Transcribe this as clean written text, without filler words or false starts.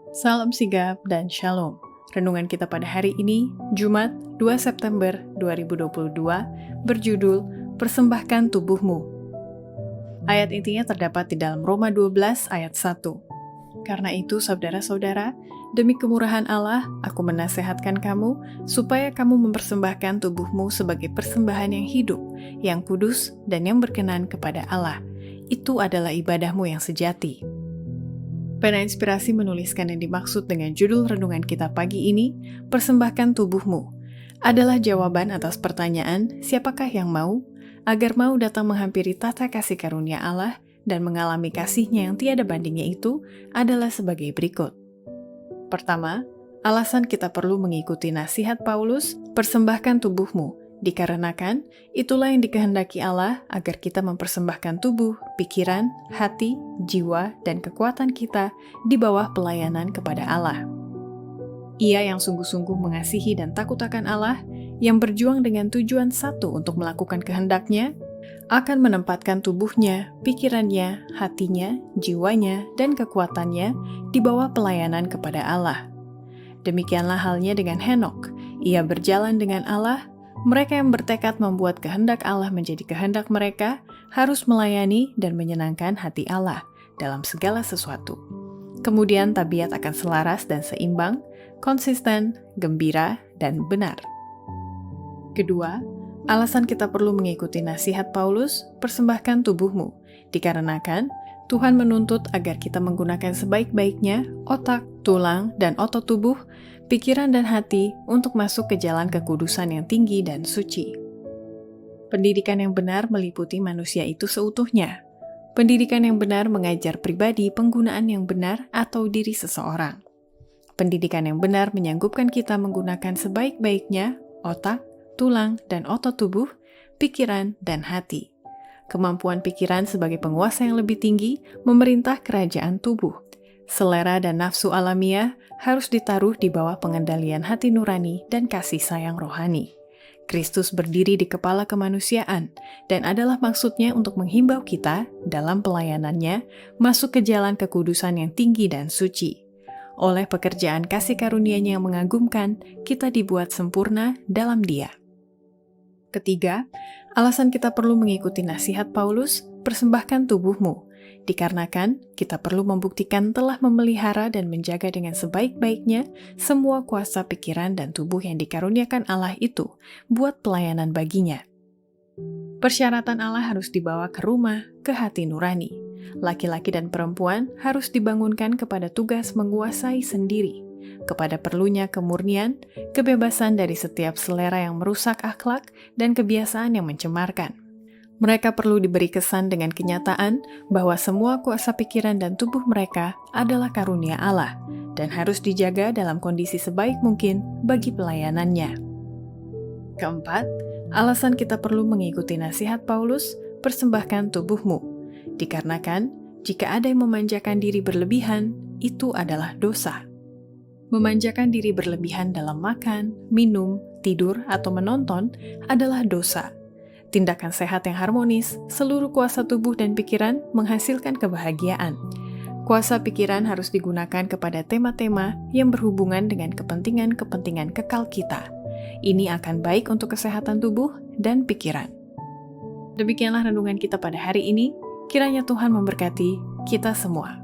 Salam sigap dan shalom. Renungan kita pada hari ini, Jumat 2 September 2022, berjudul Persembahkan Tubuhmu. Ayat intinya terdapat di dalam Roma 12 ayat 1. Karena itu, saudara-saudara, demi kemurahan Allah, aku menasehatkan kamu, supaya kamu mempersembahkan tubuhmu sebagai persembahan yang hidup, yang kudus, dan yang berkenan kepada Allah. Itu adalah ibadahmu yang sejati. Pena Inspirasi menuliskan yang dimaksud dengan judul renungan kita pagi ini, Persembahkan Tubuhmu, adalah jawaban atas pertanyaan, siapakah yang mau, agar mau datang menghampiri tata kasih karunia Allah dan mengalami kasih-Nya yang tiada bandingnya itu adalah sebagai berikut. Pertama, alasan kita perlu mengikuti nasihat Paulus, persembahkan tubuhmu, dikarenakan itulah yang dikehendaki Allah agar kita mempersembahkan tubuh, pikiran, hati, jiwa, dan kekuatan kita di bawah pelayanan kepada Allah. Ia yang sungguh-sungguh mengasihi dan takut akan Allah, yang berjuang dengan tujuan satu untuk melakukan kehendak-Nya, akan menempatkan tubuhnya, pikirannya, hatinya, jiwanya, dan kekuatannya di bawah pelayanan kepada Allah. Demikianlah halnya dengan Henokh. Ia berjalan dengan Allah. Mereka yang bertekad membuat kehendak Allah menjadi kehendak mereka harus melayani dan menyenangkan hati Allah dalam segala sesuatu. Kemudian tabiat akan selaras dan seimbang, konsisten, gembira, dan benar. Kedua, alasan kita perlu mengikuti nasihat Paulus, persembahkan tubuhmu, dikarenakan Tuhan menuntut agar kita menggunakan sebaik-baiknya otak, tulang, dan otot tubuh, pikiran dan hati untuk masuk ke jalan kekudusan yang tinggi dan suci. Pendidikan yang benar meliputi manusia itu seutuhnya. Pendidikan yang benar mengajar pribadi penggunaan yang benar atau diri seseorang. Pendidikan yang benar menyanggupkan kita menggunakan sebaik-baiknya otak, tulang, dan otot tubuh, pikiran, dan hati. Kemampuan pikiran sebagai penguasa yang lebih tinggi memerintah kerajaan tubuh. Selera dan nafsu alamiah harus ditaruh di bawah pengendalian hati nurani dan kasih sayang rohani. Kristus berdiri di kepala kemanusiaan dan adalah maksudnya untuk menghimbau kita dalam pelayanannya masuk ke jalan kekudusan yang tinggi dan suci. Oleh pekerjaan kasih karunia-Nya yang mengagumkan, kita dibuat sempurna dalam Dia. Ketiga, alasan kita perlu mengikuti nasihat Paulus, persembahkan tubuhmu, dikarenakan kita perlu membuktikan telah memelihara dan menjaga dengan sebaik-baiknya semua kuasa pikiran dan tubuh yang dikaruniakan Allah itu buat pelayanan baginya. Persyaratan Allah harus dibawa ke rumah, ke hati nurani. Laki-laki dan perempuan harus dibangunkan kepada tugas menguasai sendiri, kepada perlunya kemurnian, kebebasan dari setiap selera yang merusak akhlak dan kebiasaan yang mencemarkan. Mereka perlu diberi kesan dengan kenyataan bahwa semua kuasa pikiran dan tubuh mereka adalah karunia Allah dan harus dijaga dalam kondisi sebaik mungkin bagi pelayanannya. Keempat, alasan kita perlu mengikuti nasihat Paulus, persembahkan tubuhmu, dikarenakan jika ada yang memanjakan diri berlebihan, itu adalah dosa. Memanjakan diri berlebihan dalam makan, minum, tidur, atau menonton adalah dosa. Tindakan sehat yang harmonis, seluruh kuasa tubuh dan pikiran menghasilkan kebahagiaan. Kuasa pikiran harus digunakan kepada tema-tema yang berhubungan dengan kepentingan-kepentingan kekal kita. Ini akan baik untuk kesehatan tubuh dan pikiran. Demikianlah renungan kita pada hari ini. Kiranya Tuhan memberkati kita semua.